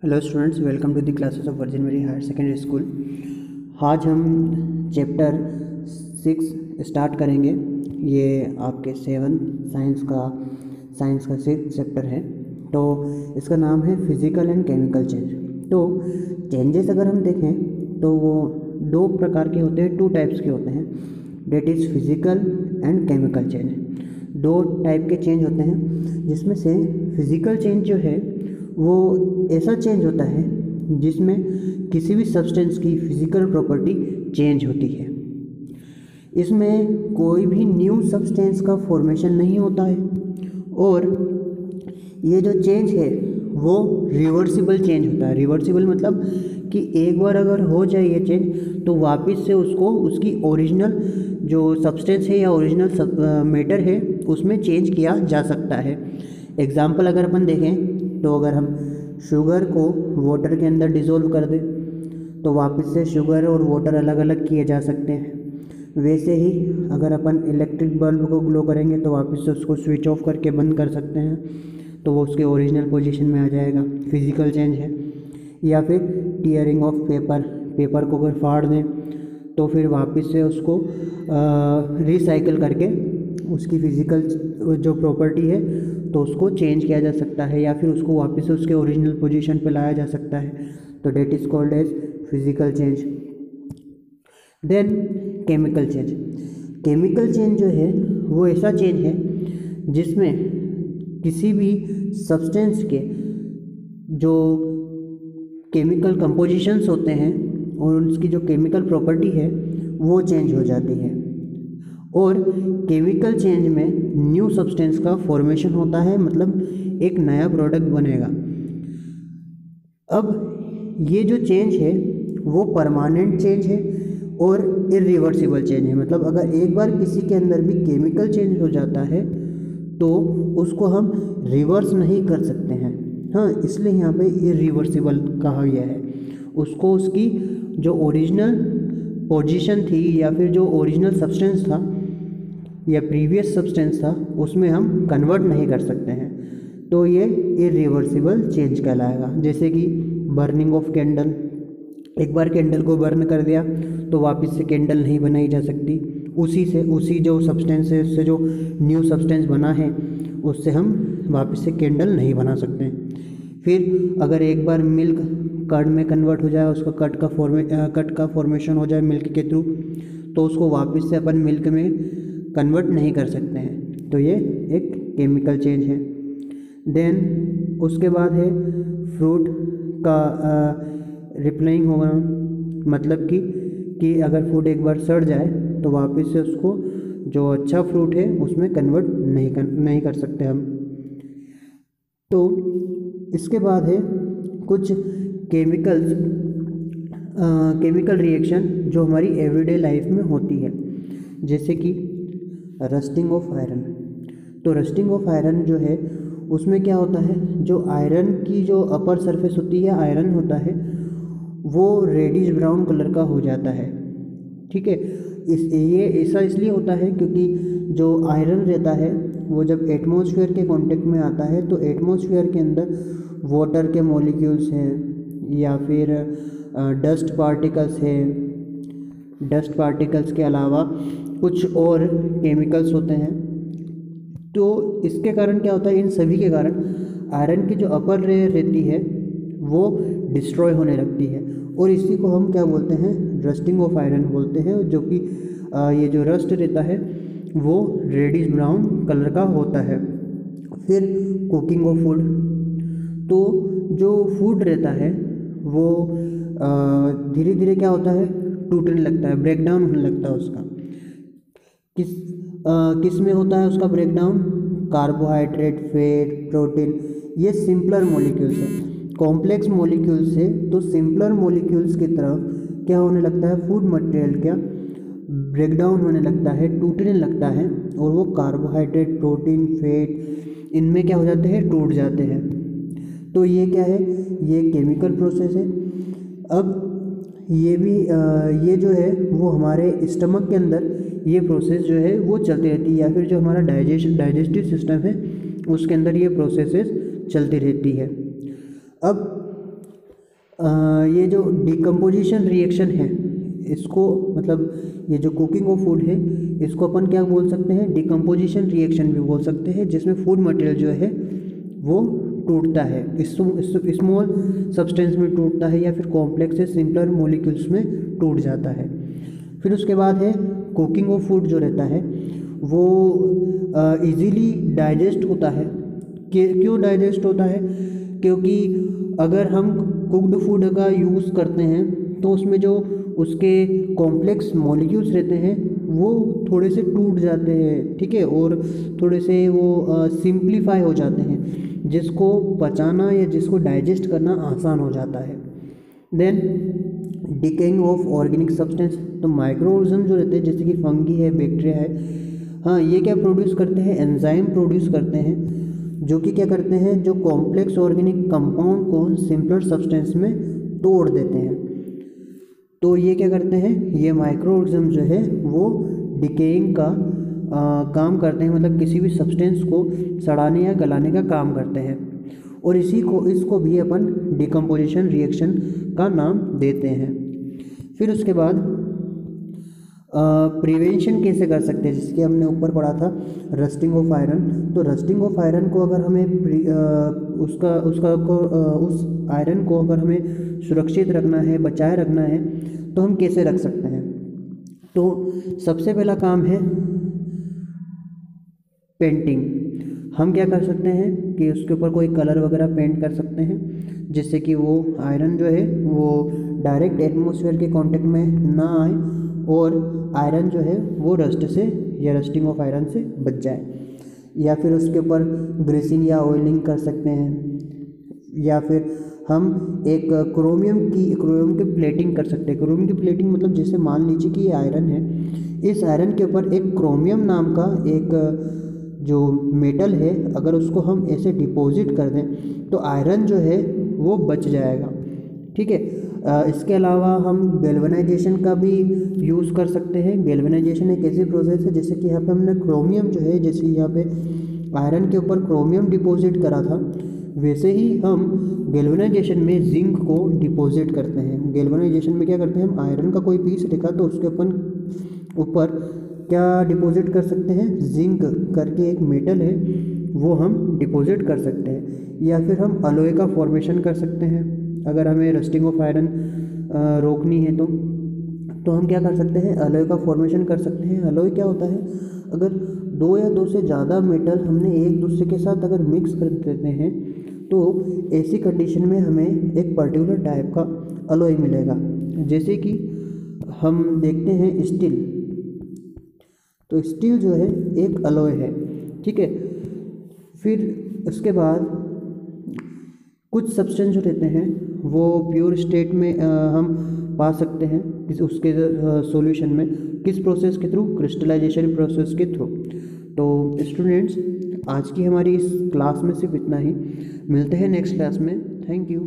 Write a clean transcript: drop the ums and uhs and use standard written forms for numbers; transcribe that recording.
Hello students, welcome to the classes of Virgin Mary higher secondary school. आज हम chapter 6 start करेंगे। ये आपके 7 साइंस का 6 चैप्टर है। तो इसका नाम है फिज़िकल एंड केमिकल चेंज। तो चेंजेस अगर हम देखें तो वो दो प्रकार के होते हैं, 2 टाइप्स के होते हैं, that is physical and chemical change. 2 type के चेंज होते हैं, जिसमें से फिज़िकल चेंज जो है वो ऐसा चेंज होता है जिसमें किसी भी सब्सटेंस की फिज़िकल प्रॉपर्टी चेंज होती है। इसमें कोई भी न्यू सब्सटेंस का फॉर्मेशन नहीं होता है, और ये जो चेंज है वो रिवर्सिबल चेंज होता है। रिवर्सिबल मतलब कि एक बार अगर हो जाए ये चेंज तो वापस से उसको उसकी ओरिजिनल जो सब्सटेंस है या ओरिजिनल मैटर है उसमें चेंज किया जा सकता है। एग्जाम्पल अगर अपन देखें तो अगर हम शुगर को वाटर के अंदर डिज़ोल्व कर दें तो वापस से शुगर और वाटर अलग अलग किए जा सकते हैं। वैसे ही अगर अपन इलेक्ट्रिक बल्ब को ग्लो करेंगे तो वापस से उसको स्विच ऑफ करके बंद कर सकते हैं, तो वो उसके ओरिजिनल पोजीशन में आ जाएगा, फिज़िकल चेंज है। या फिर टीयरिंग ऑफ पेपर को अगर फाड़ दें तो फिर वापस से उसको रिसाइकल करके उसकी फ़िज़िकल जो प्रॉपर्टी है तो उसको चेंज किया जा सकता है, या फिर उसको वापस से उसके ओरिजिनल पोजीशन पे लाया जा सकता है। तो that is called as physical change. Then chemical change. Chemical change जो है वो ऐसा चेंज है जिसमें किसी भी सब्सटेंस के जो केमिकल कंपोजिशंस होते हैं और उसकी जो केमिकल प्रॉपर्टी है वो चेंज हो जाती है, और केमिकल चेंज में न्यू सब्सटेंस का फॉर्मेशन होता है, मतलब एक नया प्रोडक्ट बनेगा। अब ये जो चेंज है वो परमानेंट चेंज है और इरिवर्सिबल चेंज है। मतलब अगर एक बार किसी के अंदर भी केमिकल चेंज हो जाता है तो उसको हम रिवर्स नहीं कर सकते हैं। हाँ, इसलिए यहाँ पे इरिवर्सिबल कहा गया है। उसको उसकी जो ओरिजिनल पोजीशन थी या फिर जो ओरिजिनल सब्सटेंस था या प्रीवियस सब्सटेंस था उसमें हम कन्वर्ट नहीं कर सकते हैं, तो ये इरिवर्सिबल चेंज कहलाएगा। जैसे कि बर्निंग ऑफ कैंडल, एक बार कैंडल को बर्न कर दिया तो वापस से कैंडल नहीं बनाई जा सकती। उसी जो सब्सटेंस है, उससे जो न्यू सब्सटेंस बना है उससे हम वापस से कैंडल नहीं बना सकते। फिर अगर एक बार मिल्क कर्ड में कन्वर्ट हो जाए, उसका कट का फॉर्मेशन हो जाए मिल्क के थ्रू, तो उसको वापस से अपन मिल्क में कन्वर्ट नहीं कर सकते हैं, तो ये एक केमिकल चेंज है। देन उसके बाद है फ्रूट का रिप्लाइंग होना, मतलब कि अगर फ्रूट एक बार सड़ जाए तो वापस से उसको जो अच्छा फ्रूट है उसमें कन्वर्ट नहीं कर सकते हम। तो इसके बाद है कुछ केमिकल रिएक्शन जो हमारी एवरीडे लाइफ में होती है, जैसे कि रस्टिंग ऑफ आयरन। तो रस्टिंग ऑफ आयरन जो है उसमें क्या होता है, जो आयरन की जो अपर सरफेस होती है, आयरन होता है वो रेडिश ब्राउन कलर का हो जाता है। ठीक है, ये ऐसा इसलिए होता है क्योंकि जो आयरन रहता है वो जब एटमॉस्फेयर के कांटेक्ट में आता है तो एटमॉस्फेयर के अंदर वाटर के मॉलिक्यूल्स हैं या फिर डस्ट पार्टिकल्स हैं। डस्ट पार्टिकल्स के अलावा कुछ और केमिकल्स होते हैं। तो इसके कारण क्या होता है, इन सभी के कारण आयरन की जो अपर लेयर रहती है वो डिस्ट्रॉय होने लगती है, और इसी को हम क्या बोलते हैं, रस्टिंग ऑफ आयरन बोलते हैं। जो कि ये जो रस्ट रहता है वो रेडिश ब्राउन कलर का होता है। फिर कुकिंग ऑफ फूड। तो जो फूड रहता है वो धीरे धीरे क्या होता है, टूटने लगता है, ब्रेक डाउन होने लगता है उसका। किस में होता है उसका break down, carbohydrate, fat, protein, ये सिंपलर मॉलिक्यूल्स हैं। कॉम्प्लेक्स मॉलिक्यूल्स से तो सिंपलर मॉलिक्यूल्स की तरफ क्या होने लगता है, फूड मटेरियल क्या ब्रेक डाउन होने लगता है, टूटने लगता है, और वो कार्बोहाइड्रेट, प्रोटीन, फैट इनमें क्या हो जाते हैं, टूट जाते हैं। तो ये क्या है, ये केमिकल प्रोसेस है। अब ये जो है वो हमारे स्टमक के अंदर ये प्रोसेस जो है वो चलती रहती है, या फिर जो हमारा डाइजेस्टिव सिस्टम है उसके अंदर ये प्रोसेसेस चलती रहती है। अब ये जो डिकम्पोजिशन रिएक्शन है इसको, मतलब ये जो कुकिंग ऑफ फूड है इसको अपन क्या बोल सकते हैं, डिकम्पोजिशन रिएक्शन भी बोल सकते हैं, जिसमें फूड मटेरियल जो है वो टूटता है, स्मॉल सब्सटेंस में टूटता है या फिर कॉम्प्लेक्स से सिंपलर मॉलिक्यूल्स में टूट जाता है। फिर उसके बाद है कुकिंग ऑफ फूड जो रहता है वो इजीली डाइजेस्ट होता है। क्यों डाइजेस्ट होता है? क्योंकि अगर हम कुक्ड फूड का यूज़ करते हैं तो उसमें जो उसके कॉम्प्लेक्स मॉलिक्यूल्स रहते हैं वो थोड़े से टूट जाते हैं, ठीक है, और थोड़े से वो सिंप्लीफाई हो जाते हैं, जिसको पचाना या जिसको डाइजेस्ट करना आसान हो जाता है। Then decaying of organic substance, तो माइक्रो ऑर्गेनिज्म जो रहते हैं जैसे कि फंगी है, बैक्टीरिया है, हाँ ये क्या प्रोड्यूस करते हैं, एंजाइम प्रोड्यूस करते हैं, जो कि क्या करते हैं, जो कॉम्प्लेक्स ऑर्गेनिक कंपाउंड को सिंपलर सब्सटेंस में तोड़ देते हैं। तो ये क्या करते हैं, ये माइक्रो ऑर्गेनिज्म जो है वो डिकेइंग का काम करते हैं, मतलब किसी भी सब्सटेंस को सड़ाने या गलाने का काम करते हैं, और इसको भी अपन डिकम्पोजिशन रिएक्शन का नाम देते हैं। फिर उसके बाद प्रिवेंशन कैसे कर सकते हैं, जिसके हमने ऊपर पढ़ा था रस्टिंग ऑफ आयरन। तो रस्टिंग ऑफ आयरन को अगर हमें उस आयरन को अगर हमें सुरक्षित रखना है, बचाए रखना है, तो हम कैसे रख सकते हैं? तो सबसे पहला काम है पेंटिंग। हम क्या कर सकते हैं कि उसके ऊपर कोई कलर वगैरह पेंट कर सकते हैं, जिससे कि वो आयरन जो है वो डायरेक्ट एटमॉस्फेयर के कांटेक्ट में ना आए और आयरन जो है वो रस्ट से या रस्टिंग ऑफ आयरन से बच जाए। या फिर उसके ऊपर ग्रीसिंग या ऑयलिंग कर सकते हैं, या फिर हम एक क्रोमियम की प्लेटिंग कर सकते हैं। क्रोमियम की प्लेटिंग मतलब जैसे मान लीजिए कि ये आयरन है, इस आयरन के ऊपर एक क्रोमियम नाम का एक जो मेटल है, अगर उसको हम ऐसे डिपॉजिट कर दें तो आयरन जो है वो बच जाएगा, ठीक है। इसके अलावा हम गैल्वेनाइजेशन का भी यूज़ कर सकते हैं। गैल्वेनाइजेशन एक ऐसी प्रोसेस है जैसे कि यहाँ पे हमने क्रोमियम जो है, जैसे यहाँ पे आयरन के ऊपर क्रोमियम डिपॉजिट करा था, वैसे ही हम गैल्वेनाइजेशन में जिंक को डिपॉजिट करते हैं। गैल्वेनाइजेशन में क्या करते हैं, हम आयरन का कोई पीस लिखा तो उसके अपन ऊपर क्या डिपॉजिट कर सकते हैं, जिंक करके एक मेटल है वो हम डिपॉजिट कर सकते हैं। या फिर हम अलॉय का फॉर्मेशन कर सकते हैं, अगर हमें रस्टिंग ऑफ आयरन रोकनी है तो हम क्या कर सकते हैं, अलॉय का फॉर्मेशन कर सकते हैं। अलॉय क्या होता है, अगर दो या दो से ज़्यादा मेटल हमने एक दूसरे के साथ अगर मिक्स कर देते हैं तो ऐसी कंडीशन में हमें एक पर्टिकुलर टाइप का अलॉय मिलेगा। जैसे कि हम देखते हैं स्टील, तो स्टील जो है एक अलॉय है, ठीक है। फिर उसके बाद कुछ सब्सटेंस जो रहते हैं वो प्योर स्टेट में हम पा सकते हैं उसके सॉल्यूशन में, किस प्रोसेस के थ्रू, क्रिस्टलाइजेशन प्रोसेस के थ्रू। तो स्टूडेंट्स, आज की हमारी इस क्लास में सिर्फ इतना ही, मिलते हैं नेक्स्ट क्लास में। Thank you.